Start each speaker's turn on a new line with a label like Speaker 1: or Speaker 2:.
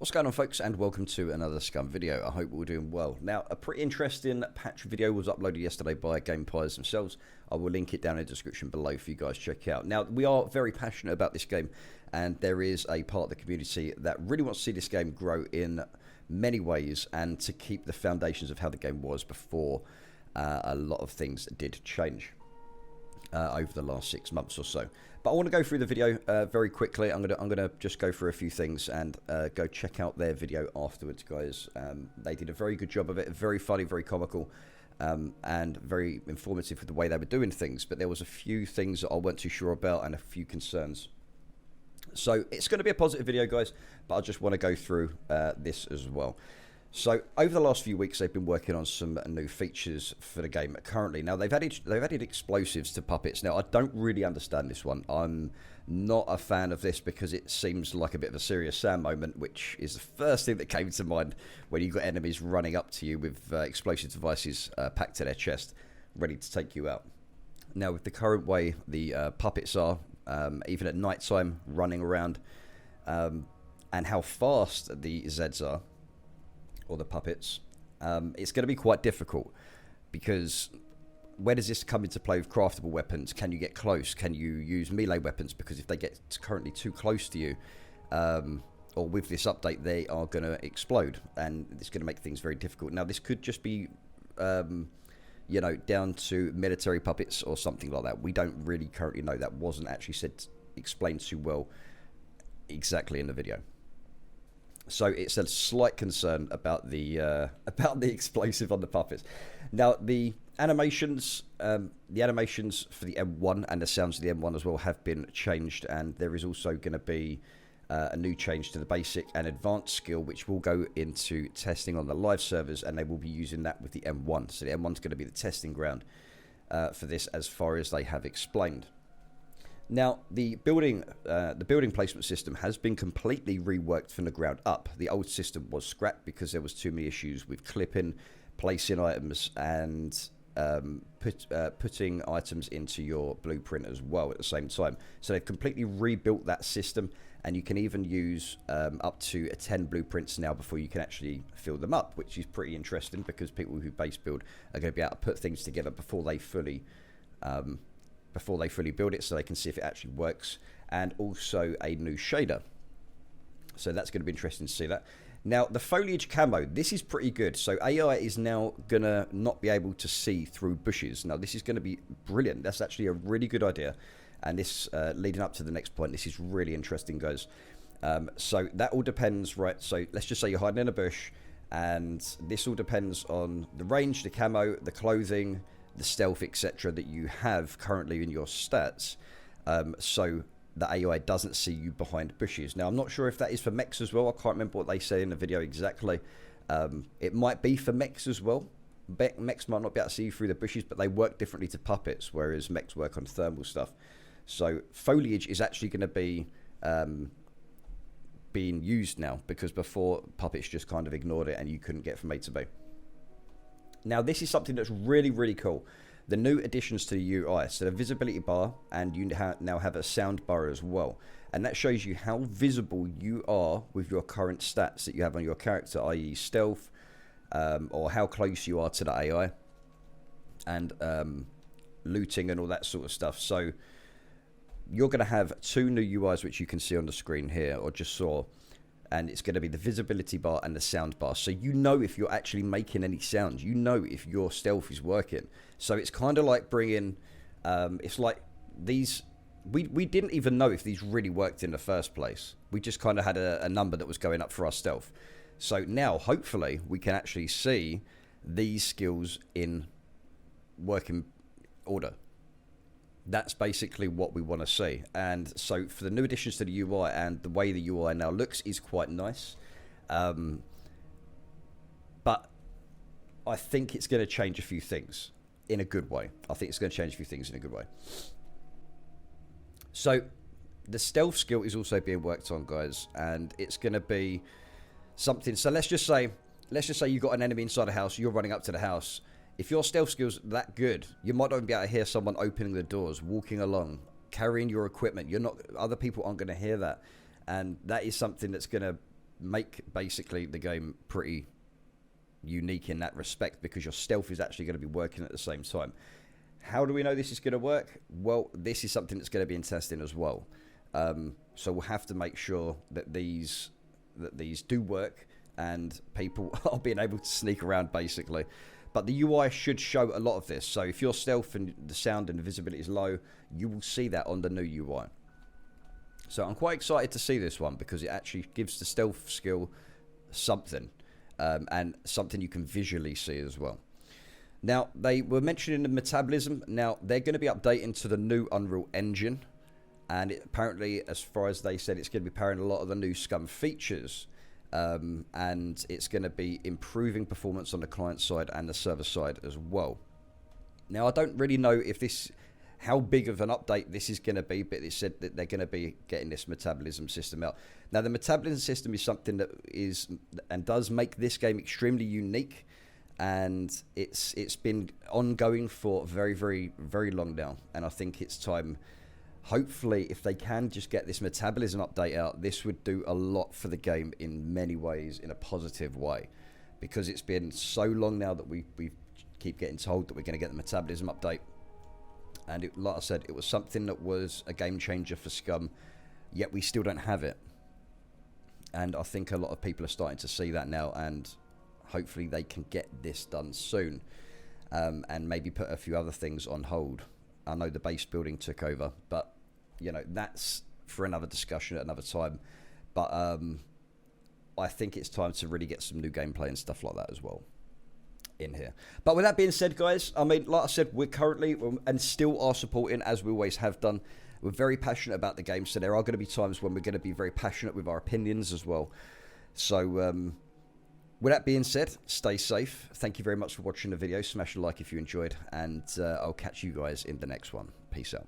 Speaker 1: What's going on, folks, and welcome to another Scum video. I hope we're all doing well. Now, a pretty interesting patch video was uploaded yesterday by Gamepires themselves. I will link it down in the description below for you guys to check out. Now, we are very passionate about this game, and there is a part of the community that really wants to see this game grow in many ways and to keep the foundations of how the game was before a lot of things did change over the last 6 months or so. But I want to go through the video very quickly. I'm gonna just go through a few things and go check out their video afterwards, guys. They did a very good job of it. Very funny, very comical, and very informative with the way they were doing things. But there was a few things that I weren't too sure about and a few concerns. So it's going to be a positive video, guys, but I just want to go through this as well. So over the last few weeks, they've been working on some new features for the game currently. Now, they've added explosives to puppets. Now, I don't really understand this one. I'm not a fan of this because it seems like a bit of a Serious Sam moment, which is the first thing that came to mind when you got enemies running up to you with explosive devices packed to their chest, ready to take you out. Now, with the current way the puppets are, even at night time, running around, and how fast the Zeds are, or the puppets, it's going to be quite difficult, because where does this come into play with craftable weapons? Can you get close? Can you use melee weapons? Because if they get currently too close to you, or with this update, they are going to explode, and it's going to make things very difficult. Now, this could just be you know, down to military puppets or something like that. We don't really currently know. That wasn't actually explained too well exactly in the video. So it's a slight concern about the explosive on the puppets. Now, the animations for the M1 and the sounds of the M1 as well have been changed, and there is also going to be a new change to the basic and advanced skill, which will go into testing on the live servers, and they will be using that with the M1. So the M1 is going to be the testing ground for this, as far as they have explained. Now, the building placement system has been completely reworked from the ground up. The old system was scrapped because there was too many issues with clipping, placing items, and putting items into your blueprint as well at the same time. So they've completely rebuilt that system, and you can even use up to 10 blueprints now before you can actually fill them up, which is pretty interesting, because people who base build are going to be able to put things together before they fully build it, so they can see if it actually works. And also a new shader, so that's going to be interesting to see that. Now, the foliage camo, this is pretty good. So AI is now going to not be able to see through bushes. Now, this is going to be brilliant. That's actually a really good idea. And this, leading up to the next point, this is really interesting, guys. So that all depends, right? So let's just say you're hiding in a bush, and this all depends on the range, the camo, the clothing, the stealth, etc. that you have currently in your stats, so the AI doesn't see you behind bushes. Now, I'm not sure if that is for mechs as well. I can't remember what they say in the video exactly. It might be for mechs as well. Mechs might not be able to see you through the bushes, but they work differently to puppets, whereas mechs work on thermal stuff. So foliage is actually going to be being used now, because before, puppets just kind of ignored it and you couldn't get from A to B. Now, this is something that's really, really cool. The new additions to the UI. So the visibility bar, and you now have a sound bar as well. And that shows you how visible you are with your current stats that you have on your character, i.e. stealth, or how close you are to the AI, and looting and all that sort of stuff. So you're going to have two new UIs, which you can see on the screen here, or just saw. And it's going to be the visibility bar and the sound bar. So you know if you're actually making any sounds. You know if your stealth is working. So it's kind of like bringing... it's like these... We didn't even know if these really worked in the first place. We just kind of had a number that was going up for our stealth. So now, hopefully, we can actually see these skills in working order. That's basically what we want to see. And so for the new additions to the UI, and the way the UI now looks is quite nice, but I think it's going to change a few things in a good way. So the stealth skill is also being worked on, guys, and it's going to be something. So let's just say you've got an enemy inside a house, you're running up to the house. If your stealth skill's that good, you might not even be able to hear someone opening the doors, walking along, carrying your equipment. Other people aren't going to hear that. And that is something that's going to make basically the game pretty unique in that respect, because your stealth is actually going to be working at the same time. How do we know this is going to work? Well, this is something that's going to be in testing as well. So we'll have to make sure that these do work and people are being able to sneak around basically. But the UI should show a lot of this. So if your stealth and the sound and the visibility is low, you will see that on the new UI. So I'm quite excited to see this one, because it actually gives the stealth skill something, and something you can visually see as well. Now, they were mentioning the Metabolism. Now, they're going to be updating to the new Unreal Engine. And apparently, as far as they said, it's going to be powering a lot of the new Scum features. And it's going to be improving performance on the client side and the server side as well. Now, I don't really know if how big of an update this is going to be, but it said that they're going to be getting this Metabolism system out. Now, the Metabolism system is something that is and does make this game extremely unique. And it's been ongoing for very, very, very long now. And I think it's time, hopefully, if they can just get this Metabolism update out, this would do a lot for the game in many ways, in a positive way. Because it's been so long now that we keep getting told that we're going to get the Metabolism update. And like I said, it was something that was a game changer for Scum, yet we still don't have it. And I think a lot of people are starting to see that now, and hopefully they can get this done soon, and maybe put a few other things on hold. I know the base building took over, but you know, that's for another discussion at another time. But I think it's time to really get some new gameplay and stuff like that as well in here. But with that being said, guys, I mean, like I said, we're currently and still are supporting, as we always have done. We're very passionate about the game, so there are going to be times when we're going to be very passionate with our opinions as well. So with that being said, stay safe. Thank you very much for watching the video. Smash a like if you enjoyed, and I'll catch you guys in the next one. Peace out.